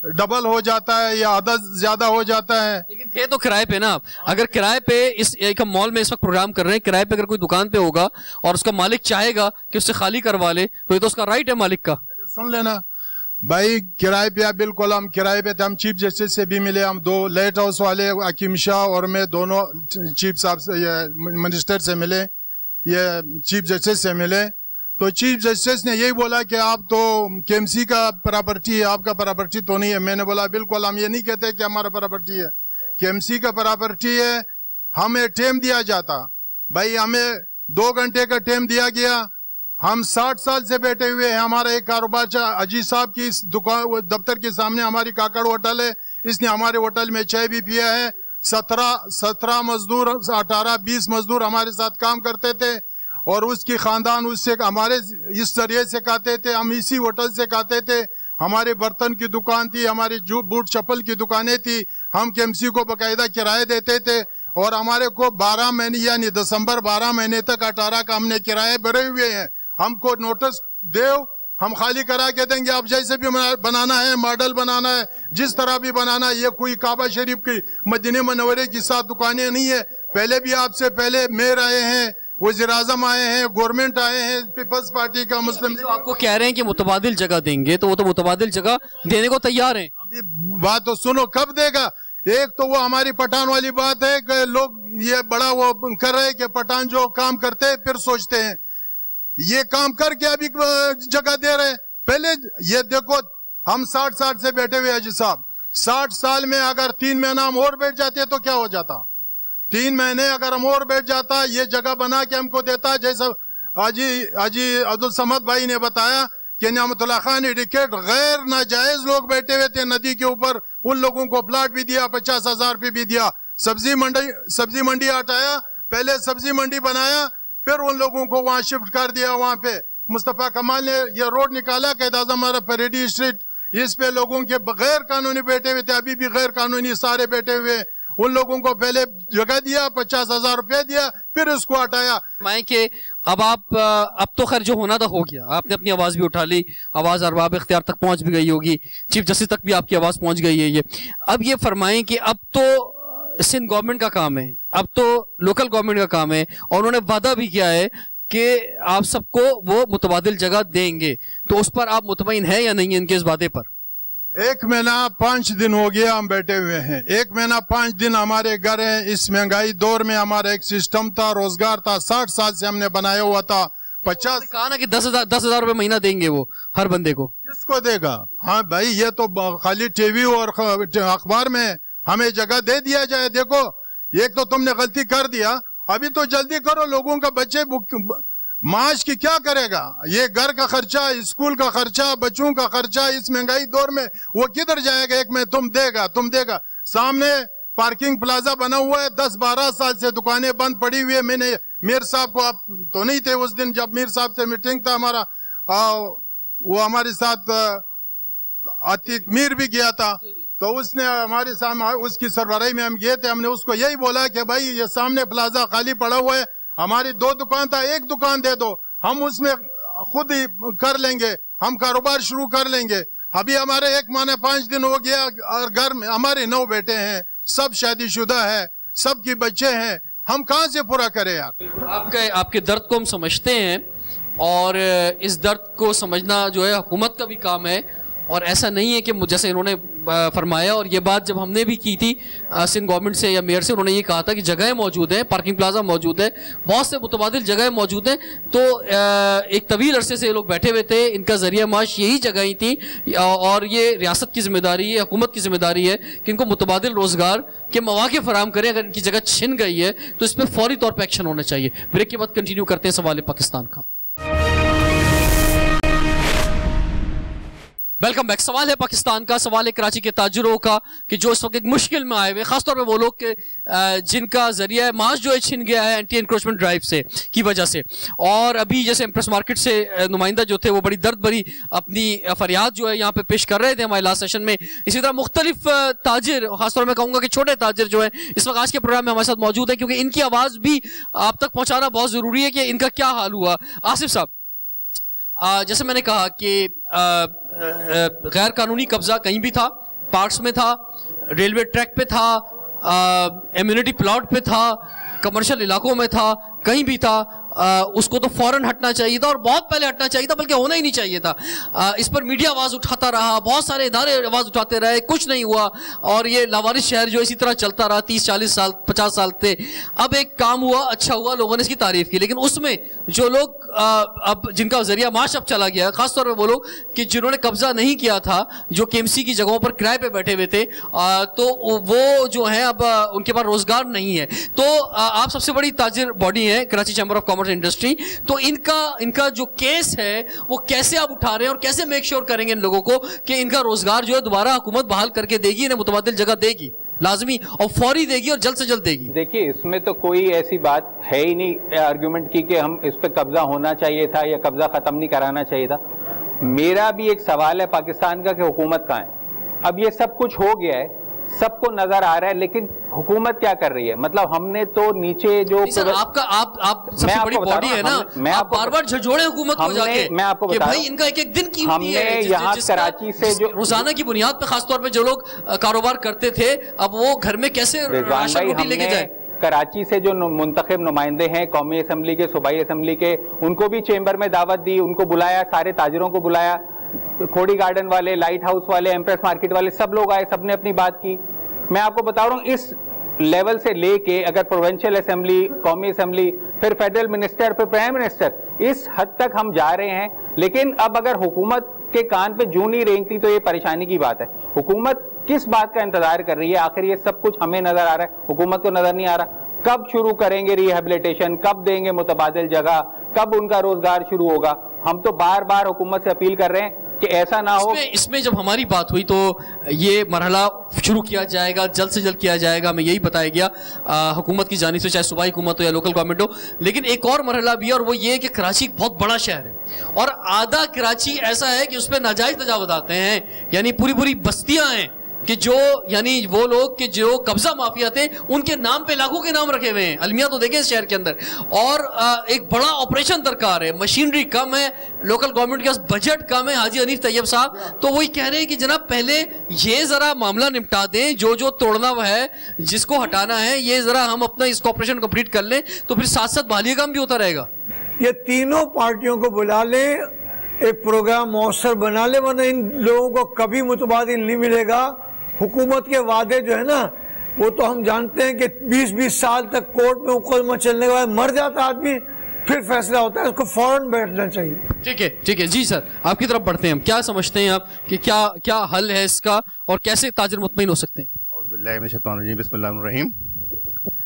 डबल हो जाता है या आधा ज्यादा हो जाता है। लेकिन थे तो किराए पे ना आप। अगर किराए पे, इस एक हम मॉल में इस वक्त प्रोग्राम कर रहे हैं, किराए पे अगर कोई दुकान पे होगा और उसका मालिक चाहेगा कि उससे खाली करवा ले तो ये तो उसका राइट है मालिक का। सुन लेना भाई, किराए पे बिल्कुल हम किराए पे थे। हम चीफ जस्टिस से भी मिले, हम 2 लाइट हाउस वाले हकीम शाह और मैं दोनों चीफ साहब से, मिनिस्टर से मिले, ये चीफ जस्टिस से मिले। तो चीफ जस्टिस ने यही बोला कि आप तो केएमसी का प्रॉपर्टी है, आपका प्रॉपर्टी तो नहीं है। मैंने बोला बिल्कुल हम ये नहीं कहते कि हमारा प्रॉपर्टी है, केएमसी का प्रॉपर्टी है। हमें टाइम दिया जाता, भाई हमें 2 घंटे का टाइम दिया गया। हम 60 साल से बैठे हुए हैं। हमारा एक कारोबार अजीज साहब की इस दुकान दफ्तर के सामने हमारी काकड़ होटल है, इसने हमारे होटल में चाय भी पिया है। 17 मजदूर, 18-20 मजदूर हमारे साथ काम करते थे और उसकी खानदान उससे हमारे इस जरिए से खाते थे। हम इसी होटल से खाते थे। हमारे बर्तन की दुकान थी, हमारी बूट चप्पल की दुकानें थी। हम केएमसी को बाकायदा किराए देते थे और हमारे को 12 महीने यानी दिसंबर 12 महीने तक 18 का हमने किराए भरे हुए हैं। हमको नोटिस दो, हम खाली करा के देंगे। आप जैसे भी बनाना है, मॉडल बनाना है, जिस तरह भी बनाना है। ये कोई काबा शरीफ की, मदीने मनव्वरे की साथ दुकानें नहीं है। पहले भी आपसे पहले मेयर आए हैं, वज़ीर आज़म आए हैं, गवर्नमेंट आए हैं, पीपल्स पार्टी का, मुस्लिम लीग। आपको कह रहे हैं कि मुतबादिल जगह देंगे, तो वो तो मुतबादिल जगह देने को तैयार हैं। अभी बात तो सुनो, कब देगा? एक तो वो हमारी पठान वाली बात है कि लोग ये बड़ा वो कर रहे हैं कि पठान जो काम करते हैं फिर सोचते हैं। ये काम करके अभी जगह दे रहे हैं। पहले ये देखो, हम 60 साल से बैठे हुए अजी साहब। 60 साल में अगर 3 महीना हम और बैठ जाते तो क्या हो जाता? 3 महीने अगर हम और बैठ जाता, ये जगह बना के हमको देता। जैसा हाजी अब्दुल समद भाई ने बताया कि नियामतुल्लाह खान एडिकेट गैर नाजायज लोग बैठे हुए थे नदी के ऊपर, उन लोगों को प्लाट भी दिया, 50,000 रुपये भी दिया। सब्जी मंडी हटाया, पहले सब्जी मंडी बनाया, फिर उन लोगों को वहां शिफ्ट कर दिया। वहां पे मुस्तफा कमाल ने ये रोड निकाला, कैद आजम परेडी स्ट्रीट, इस पे लोगों के गैर कानूनी बैठे हुए थे, अभी भी गैर कानूनी सारे बैठे हुए। उन लोगों को पहले जगह दिया, 50,000 रुपया दिया, फिर उसको हटाया। मैं कि अब तो खैर जो होना था हो गया। आपने अपनी आवाज भी उठा ली, आवाज अरबाब इख्तियार तक पहुंच भी गई होगी, चीफ जस्टिस तक भी आपकी आवाज पहुंच गई है। ये अब ये फरमाएं कि अब तो सिंध गवर्नमेंट का काम है, अब तो लोकल गवर्नमेंट का काम है, और उन्होंने वादा भी किया है कि आप सबको वो मुतबादिल जगह देंगे। तो उस पर आप मुतमईन है या नहीं है इनके इस वादे पर? 1 महीना 5 दिन हो गया हम बैठे हुए हैं। 1 महीना 5 दिन हमारे घर हैं। इस महंगाई दौर में हमारा एक सिस्टम था, रोजगार था, 60 साल से हमने बनाया हुआ था। 50 कहा ना कि 10,000 रुपए महीना देंगे वो हर बंदे को। किसको देगा? हाँ भाई, ये तो खाली टीवी और अखबार में हमें जगह दे दिया जाए। देखो, एक तो तुमने गलती कर दिया, अभी तो जल्दी करो। लोगों का बच्चे माश की क्या करेगा? ये घर का खर्चा, स्कूल का खर्चा, बच्चों का खर्चा इस महंगाई दौर में वो किधर जाएगा? एक में तुम देगा। सामने पार्किंग प्लाजा बना हुआ है, 10-12 साल से दुकानें बंद पड़ी हुई है। मैंने मीर साहब को, आप तो नहीं थे उस दिन जब मीर साहब से मीटिंग था हमारा, वो हमारे साथ आतिक मीर भी गया था, तो उसने हमारे सामने, उसकी सरबराही में हम गए थे। हमने उसको यही बोला कि भाई ये सामने प्लाजा खाली पड़ा हुआ है, हमारी 2 दुकान था, 1 दुकान दे दो, हम उसमें खुद ही कर लेंगे, हम कारोबार शुरू कर लेंगे। अभी हमारे 1 महीने 5 दिन हो गया और घर में हमारे 9 बेटे हैं, सब शादीशुदा है, सबके बच्चे हैं। हम कहां से पूरा करें यार? आपके दर्द को हम समझते हैं और इस दर्द को समझना जो है हुकूमत का भी काम है। और ऐसा नहीं है कि जैसे इन्होंने फरमाया, और ये बात जब हमने भी की थी सिंध गवर्नमेंट से या मेयर से, उन्होंने ये कहा था कि जगहें मौजूद हैं, पार्किंग प्लाजा मौजूद है, बहुत से मुतबादिल जगहें मौजूद हैं। तो एक तवील अरसे से ये लोग बैठे हुए थे, इनका जरिया माश यही जगह ही थी, और ये रियासत की जिम्मेदारी है, हुकूमत की जिम्मेदारी है कि इनको मुतबादिल रोजगार के मौके फराहम करें। अगर इनकी जगह छिन गई है तो इस पर फौरी तौर पर एक्शन होना चाहिए। ब्रेक के बाद कंटिन्यू करते हैं सवाल पाकिस्तान का। Welcome back. सवाल है पाकिस्तान का, सवाल है कराची के ताजिरों का कि जो इस वक्त एक मुश्किल में आए हुए, खासतौर पे वो लोग के जिनका जरिया माश जो है छिन गया है एंटी एनक्रोचमेंट ड्राइव से की वजह से। और अभी जैसे एम्प्रेस मार्केट से नुमाइंदा जो थे वो बड़ी दर्द भरी अपनी फरियाद जो है यहाँ पे पेश कर रहे थे हमारे लास्ट सेशन में। इसी तरह मुख्तलिफ ताजिर, खासतौर मैं कहूँगा कि छोटे ताजिर जो है इस वक्त आज के प्रोग्राम में हमारे साथ मौजूद है, क्योंकि इनकी आवाज़ भी आप तक पहुँचाना बहुत ज़रूरी है कि इनका क्या हाल हुआ। आसिफ साहब, जैसे मैंने कहा कि गैर कानूनी कब्जा कहीं भी था, पार्क्स में था, रेलवे ट्रैक पे था, एम्यूनिटी प्लॉट पे था, कमर्शियल इलाकों में था, कहीं भी था, उसको तो फौरन हटना चाहिए था और बहुत पहले हटना चाहिए था, बल्कि होना ही नहीं चाहिए था। इस पर मीडिया आवाज़ उठाता रहा, बहुत सारे इदारे आवाज़ उठाते रहे, कुछ नहीं हुआ और ये लावारिस शहर जो इसी तरह चलता रहा 30-40 साल 50 साल थे। अब एक काम हुआ, अच्छा हुआ, लोगों ने इसकी तारीफ की, लेकिन उसमें जो लोग अब जिनका जरिया माश अब चला गया, खासतौर पर वो लोग कि जिन्होंने कब्जा नहीं किया था, जो केएमसी की जगहों पर किराए पे बैठे हुए थे, तो वो जो है अब उनके पास रोजगार नहीं है। तो आप सबसे बड़ी ताजिर बॉडी है Karachi chamber of commerce industry, तो इनका जो केस है वो कैसे आप उठा रहे हैं और कैसे मेक श्योर करेंगे इन लोगों को कि इनका रोजगार जो है दोबारा हुकूमत बहाल करके देगी, इन्हें मुतबादिल जगह देगी, लाजमी और फौरी देगी और जल्द से जल्द देगी? देखिए, इसमें तो कोई ऐसी बात है ही नहीं आर्ग्यूमेंट की कि हम इस पर कब्जा होना चाहिए था या कब्जा खत्म नहीं कराना चाहिए था। मेरा भी एक सवाल है पाकिस्तान का कि हुकूमत कहाँ है? अब ये सब कुछ हो गया है, सबको नजर आ रहा है, लेकिन हुकूमत क्या कर रही है? मतलब हमने तो नीचे जो आप सबसे बड़ी बॉडी है ना, मैं आप बार-बार झोड़े हुकूमत को जाके, मैं आपको बता भाई इनका एक एक दिन कीमती है। यहाँ कराची से जो रोजाना की बुनियाद पे खासतौर पे जो लोग कारोबार करते थे, अब वो घर में कैसे राशन रोटी लेके जाए? कराची से जो मुंतखब नुमाइंदे हैं कौमी असम्बली के, सूबाई असम्बली के, उनको भी चेंबर में दावत दी, उनको बुलाया, सारे ताजिरों को बुलाया, खोड़ी गार्डन वाले, लाइट हाउस वाले, एम्प्रेस मार्केट वाले, सब लोग आए, सबने अपनी बात की। मैं आपको बता रहा हूँ इस लेवल से लेके अगर प्रोविंशियल असेंबली, कौमी असेंबली, फिर फेडरल मिनिस्टर, फिर प्राइम मिनिस्टर, इस हद तक हम जा रहे हैं। लेकिन अब अगर हुकूमत के कान पे जूं नहीं रेंगती तो ये परेशानी की बात है। हुकूमत किस बात का इंतजार कर रही है? आखिर ये सब कुछ हमें नजर आ रहा है, हुकूमत को नजर नहीं आ रहा। कब शुरू करेंगे रिहेबिलिटेशन? कब देंगे मुतबादिल जगह? कब उनका रोजगार शुरू होगा? हम तो बार बार हुकूमत से अपील कर रहे हैं कि ऐसा ना हो। इसमें जब हमारी बात हुई तो ये मरहला शुरू किया जाएगा, जल्द से जल्द किया जाएगा, हमें यही बताया गया हुकूमत की जानिब से, चाहे सूबाई हुकूमत हो या लोकल गवर्नमेंट हो। लेकिन एक और मरहला भी है और वो ये है कि कराची एक बहुत बड़ा शहर है और आधा कराची ऐसा है कि उस पर नाजायज तजावुज़ आते हैं, यानी पूरी पूरी बस्तियां हैं कि जो यानी वो लोग कि जो कब्जा माफिया थे उनके नाम पे लाखों के नाम रखे हुए हैं। अलमिया तो देखें इस शहर के अंदर, और एक बड़ा ऑपरेशन दरकार है, मशीनरी कम है, लोकल गवर्नमेंट के पास बजट कम है। हाजी हनीफ तैयब साहब तो वही कह रहे हैं कि जनाब पहले ये जरा मामला निपटा दें, जो जो तोड़ना है, जिसको हटाना है, ये जरा हम अपना इसको ऑपरेशन कंप्लीट कर लें तो फिर साथ साथ बहाली काम भी होता रहेगा। ये तीनों पार्टियों को बुला ले, एक प्रोग्राम मौसर बना ले, वरना इन लोगों को कभी मुतबादिल नहीं मिलेगा। हुकूमत के वादे जो है ना, वो तो हम जानते हैं कि 20-20 साल तक कोर्ट में मुकदमा चलने के बाद मर जाता आदमी, फिर फैसला होता है, उसको फौरन बैठना चाहिए। ठीक है जी सर, आपकी तरफ बढ़ते हैं हम। क्या समझते हैं आप कि क्या हल है इसका और कैसे ताजिर मुतमईन हो सकते हैं? बिस्मिल्लाहिर्रहमानिर्रहीम।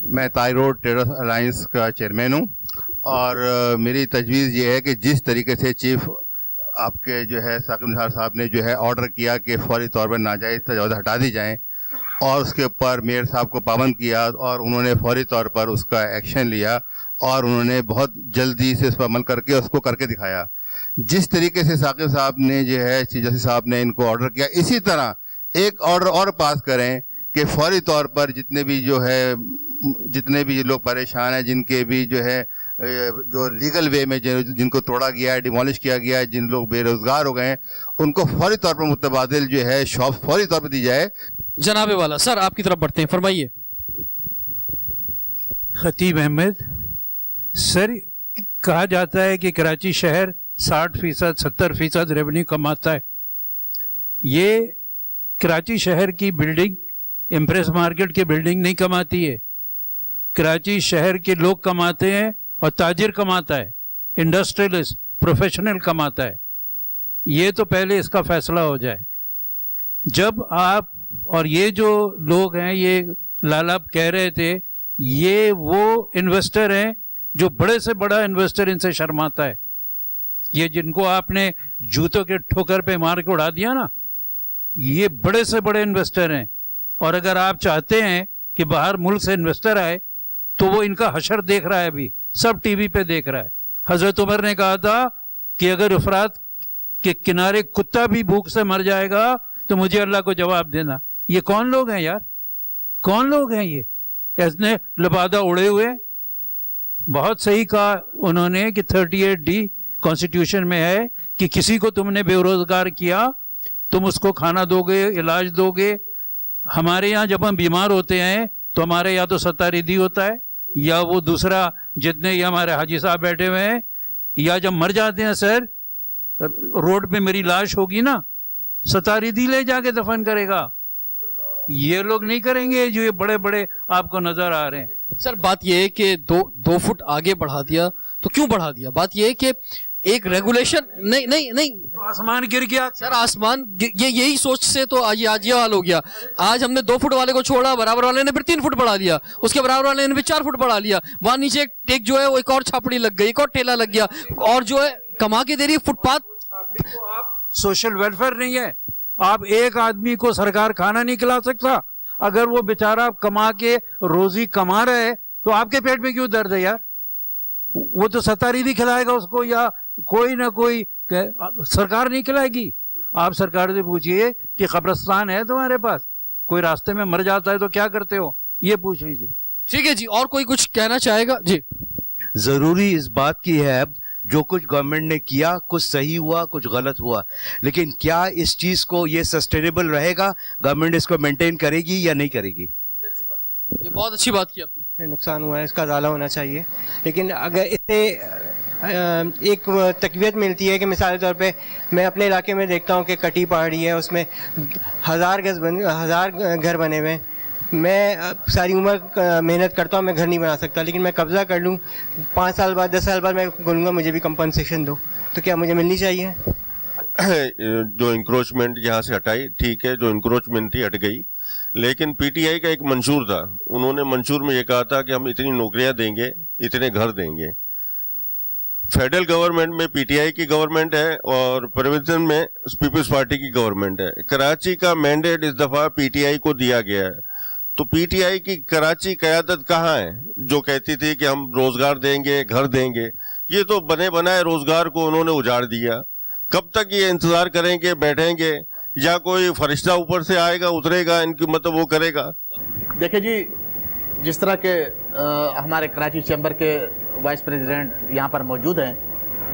मैं ताई रोड ट्रेडर्स अलायंस का चेयरमैन हूँ और मेरी तजवीज़ ये है कि जिस तरीके से चीफ आपके जो है साकिब निसार साहब ने जो है ऑर्डर किया कि फौरी तौर पर नाजायज़ तजावुज़ हटा दी जाएं और उसके ऊपर मेयर साहब को पाबंद किया और उन्होंने फौरी तौर पर उसका एक्शन लिया और उन्होंने बहुत जल्दी से उस पर अमल करके उसको करके दिखाया। जिस तरीके से साकिब साहब ने जो है चीफ जस्टिस साहब ने इनको ऑर्डर किया, इसी तरह एक ऑर्डर और पास करें कि फौरी तौर पर जितने भी लोग परेशान हैं, जिनके भी जो है जो लीगल वे में जिनको तोड़ा गया है, डिमोलिश किया गया है, जिन लोग बेरोजगार हो गए हैं, उनको फौरी तौर पर मुतबादिल जो है शॉप फौरी तौर पर दी जाए। जनाबे वाला सर आपकी तरफ बढ़ते हैं, फरमाइए। खतीब अहमद। सर, कहा जाता है कि कराची शहर 60% 70% रेवेन्यू कमाता है। ये कराची शहर की बिल्डिंग इम्प्रेस मार्केट की बिल्डिंग नहीं कमाती है। कराची शहर के लोग कमाते हैं और ताजिर कमाता है, इंडस्ट्रियलिस्ट प्रोफेशनल कमाता है। ये तो पहले इसका फैसला हो जाए। जब आप और ये जो लोग हैं, ये लाला कह रहे थे, ये वो इन्वेस्टर हैं जो बड़े से बड़ा इन्वेस्टर इनसे शर्माता है। ये जिनको आपने जूतों के ठोकर पे मार के उड़ा दिया ना, ये बड़े से बड़े इन्वेस्टर हैं। और अगर आप चाहते हैं कि बाहर मुल्क से इन्वेस्टर आए तो वो इनका हशर देख रहा है, अभी सब टीवी पे देख रहा है। हजरत उमर ने कहा था कि अगर उफरात के किनारे कुत्ता भी भूख से मर जाएगा तो मुझे अल्लाह को जवाब देना। ये कौन लोग हैं यार, कौन लोग हैं ये? इसने लबादा उड़े हुए। बहुत सही कहा उन्होंने कि 38D कॉन्स्टिट्यूशन में है कि किसी को तुमने बेरोजगार किया, तुम उसको खाना दोगे, इलाज दोगे। हमारे यहाँ जब हम बीमार होते हैं तो हमारे या तो सत्तारिदी होता है या वो दूसरा जितने ये हमारे हाजी साहब बैठे हुए हैं, या जब मर जाते हैं सर, रोड पे मेरी लाश होगी ना, सत्तारिदी ले जाके दफन करेगा। ये लोग नहीं करेंगे जो ये बड़े बड़े आपको नजर आ रहे हैं। सर, बात ये है कि दो फुट आगे बढ़ा दिया तो क्यों बढ़ा दिया? बात ये है कि एक रेगुलेशन नहीं आसमान गिर गया सर, आसमान ये यही सोच से तो आज ये हाल हो गया। आज हमने 2 फुट वाले को छोड़ा, बराबर वाले ने फिर 3 फुट बढ़ा दिया, उसके बराबर वाले ने भी 4 फुट बढ़ा लिया। वहां नीचे एक जो है वो एक और छापड़ी लग गई, एक और ठेला लग गया, और जो है कमा के दे रही है फुटपाथ। सोशल वेलफेयर नहीं है। आप एक आदमी को सरकार खाना नहीं खिला सकता। अगर वो बेचारा कमा के रोजी कमा रहा है तो आपके पेट में क्यों दर्द है यार? वो तो सत्तारिदी खिलाएगा उसको, या कोई ना कोई, सरकार नहीं खिलाएगी। आप सरकार से पूछिए कि कब्रिस्तान है तुम्हारे पास, कोई रास्ते में मर जाता है तो क्या करते हो, ये पूछ लीजिए। ठीक है जी, और कोई कुछ कहना चाहेगा जी? जरूरी इस बात की है, जो कुछ गवर्नमेंट ने किया कुछ सही हुआ कुछ गलत हुआ, लेकिन क्या इस चीज को ये सस्टेनेबल रहेगा, गवर्नमेंट इसको मेंटेन करेगी या नहीं करेगी? ये बहुत अच्छी बात की आपने। नुकसान हुआ है, इसका ज़्यादा होना चाहिए। लेकिन अगर इससे एक तकवीत मिलती है कि मिसाल के तौर पे मैं अपने इलाके में देखता हूँ कि कटी पहाड़ी है, उसमें 1000 घर बने हुए हैं। मैं सारी उम्र मेहनत करता हूँ, मैं घर नहीं बना सकता, लेकिन मैं कब्ज़ा कर लूँ 5 साल बाद 10 साल बाद मैं बोलूँगा मुझे भी कंपनसेशन दो, तो क्या मुझे मिलनी चाहिए? जो इंक्रोचमेंट यहाँ से हटाई, ठीक है, जो इंक्रोचमेंट थी हट गई, लेकिन पीटीआई का एक मंशूर था। उन्होंने मंशूर में ये कहा था कि हम इतनी नौकरियां देंगे, इतने घर देंगे। फेडरल गवर्नमेंट में पीटीआई की गवर्नमेंट है और प्रोविंशन में पीपल्स पार्टी की गवर्नमेंट है। कराची का मैंडेट इस दफा पीटीआई को दिया गया है, तो पीटीआई की कराची क़यादत कहाँ है जो कहती थी कि हम रोजगार देंगे, घर देंगे? ये तो बने बनाए रोजगार को उन्होंने उजाड़ दिया। कब तक ये इंतजार करेंगे, बैठेंगे, या कोई फरिश्ता ऊपर से आएगा उतरेगा इनकी मतलब वो करेगा? देखिए जी, जिस तरह के हमारे कराची चैम्बर के वाइस प्रेसिडेंट यहाँ पर मौजूद हैं,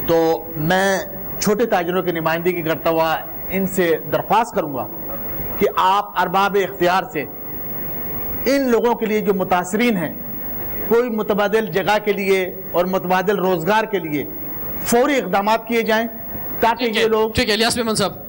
तो मैं छोटे ताजिरों की नुमाइंदगी करता हुआ इनसे दरख्वास्त करूँगा कि आप अरबाब इख्तियार से इन लोगों के लिए जो मुतासरीन हैं, कोई मुतबादिल जगह के लिए और मुतबादिल रोजगार के लिए फौरी इक़दाम किए जाएं, ताकि ये लोग। ठीक है, इलियास मेमन साहब।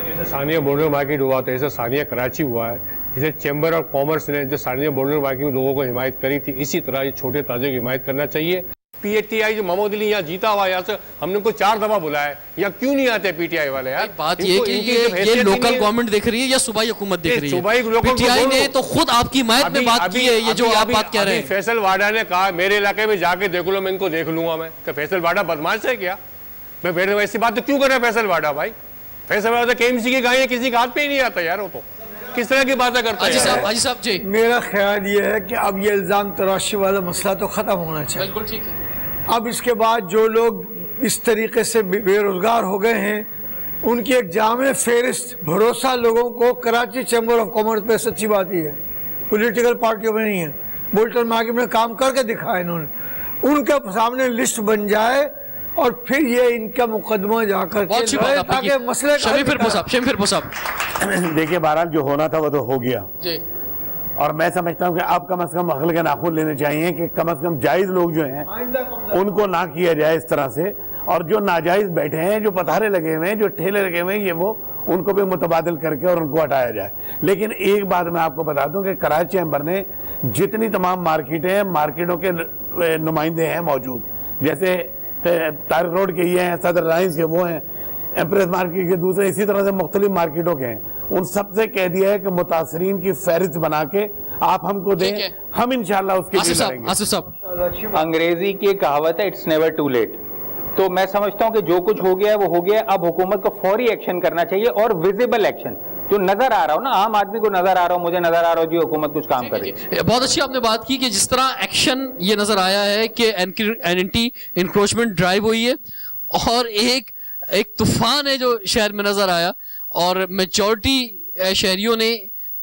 जैसे सानिया बॉर्डर मार्केट हुआ था, जैसे सानिया कराची हुआ है, जैसे चैम्बर ऑफ कॉमर्स ने जो सानिया बॉर्डर मार्केट में लोगों को हिमायत करी थी, इसी तरह ये छोटे ताजिरों की हिमायत करना चाहिए। पीटीआई जो मोहम्मद अली यहाँ जीता हुआ, यहाँ से हमने उनको 4 दफा बुलाया, या क्यों नहीं आते पीटीआई वाले यार? बात ये कि ये लोकल गवर्नमेंट देख रही है या सूबाई हुकूमत देख रही है? पीटीआई ने तो खुद आपकी हिमायत में बात की है, ये जो आप बात कह रहे हैं। फैसल वाडा ने कहा मेरे इलाके में जाके देख लो, मैं इनको देख लूंगा। मैं तो फैसल वाडा बदमाश है क्या? मैं बैठे वैसी बात तो क्यों कर रहा है फैसल वाडा? भाई फैसल वाडा केएमसी की गाय किसी का हाथ पे ही नहीं आता यार, वो तो किस तरह की बातें करता है? हाजी साहब जी, मेरा ख्याल ये है कि अब ये इल्ज़ाम तराशी वाला मसला तो ख़त्म होना चाहिए। बिल्कुल ठीक है। अब इसके बाद जो लोग इस तरीके से बेरोजगार हो गए हैं, उनकी एक जामे फेरिस्त, भरोसा लोगों को कराची चैम्बर ऑफ कॉमर्स पे सच्ची बात ही है, पॉलिटिकल पार्टियों में नहीं है। बोल्टन मार्केट में काम करके दिखाया इन्होंने, उनके सामने लिस्ट बन जाए और फिर ये इनका मुकदमा जाकर ताकि मसले देखिए बहरहाल जो होना था वो तो हो गया। और मैं समझता हूं कि अब कम से कम अकल के नाखून लेने चाहिए कि कम से कम जायज लोग जो हैं उनको ना किया जाए इस तरह से, और जो नाजायज बैठे हैं, जो पथारे लगे हुए हैं, जो ठेले लगे हुए हैं, ये वो उनको भी मुतबादिल करके और उनको हटाया जाए। लेकिन एक बात मैं आपको बता दूं कि कराची चैम्बर ने जितनी तमाम मार्केटें हैं, मार्केटों के नुमाइंदे हैं मौजूद, जैसे तारिक रोड के ये हैं, सदर लाइन्स के वो हैं, एम्प्रेस मार्केट के दूसरे, इसी तरह से मुख्तलिफ मार्केटों के हैं, उन सबसे कह दिया है कि मुतासरीन की फहरिस्त बना के आप हमको दें, हम इंशाल्लाह उसके लिए लड़ेंगे। आसिफ साहब, अंग्रेजी की कहावत है इट्स नेवर टू लेट। तो मैं समझता हूं कि जो कुछ हो गया है वो हो गया है, अब हुकूमत को फौरी एक्शन करना चाहिए और विजिबल एक्शन, जो नजर आ रहा हो ना, आम आदमी को नजर आ रहा हो, मुझे नजर आ रहा हो जी हुकूमत कुछ काम करे। बहुत अच्छी आपने बात की कि जिस तरह एक्शन ये नजर आया है कि एंटी इंक्रोचमेंट ड्राइव हुई है और एक तूफान है जो शहर में नजर आया, और मेजॉरिटी शहरियों ने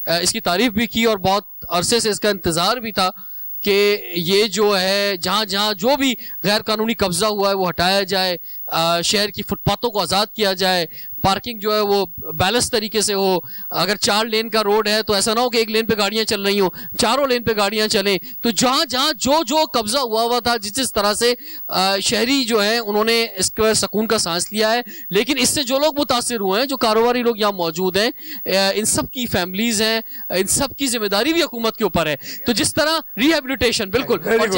इसकी तारीफ भी की और बहुत अरसे से इसका इंतजार भी था कि ये जो है जहां जहां जो भी गैर कानूनी कब्जा हुआ है वो हटाया जाए, शहर की फुटपाथों को आज़ाद किया जाए, पार्किंग जो है वो बैलेंस तरीके से हो। अगर 4 लेन का रोड है तो ऐसा ना हो कि 1 लेन पे गाड़ियां चल रही हो, 4 लेन पे गाड़ियां चलें। तो जहां जहां जो कब्जा हुआ था, जिस तरह से शहरी जो है उन्होंने इसके सुकून का सांस लिया है। लेकिन इससे जो लोग मुतासिर हुए हैं, जो कारोबारी लोग यहाँ मौजूद हैं, इन सब की फैमिलीज हैं, इन सब की जिम्मेदारी भी हुकूमत के ऊपर है। तो जिस तरह रिहेबिलिटेशन बिल्कुल, और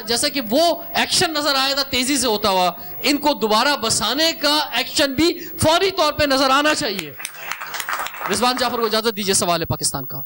जैसा कि वो एक्शन नजर आया था तेजी से होता हुआ, इनको दोबारा बसाने का एक्शन भी फौरी तौर पे नजर आना चाहिए। रिजवान जाफर को इजाजत दीजिए, सवाल है पाकिस्तान का।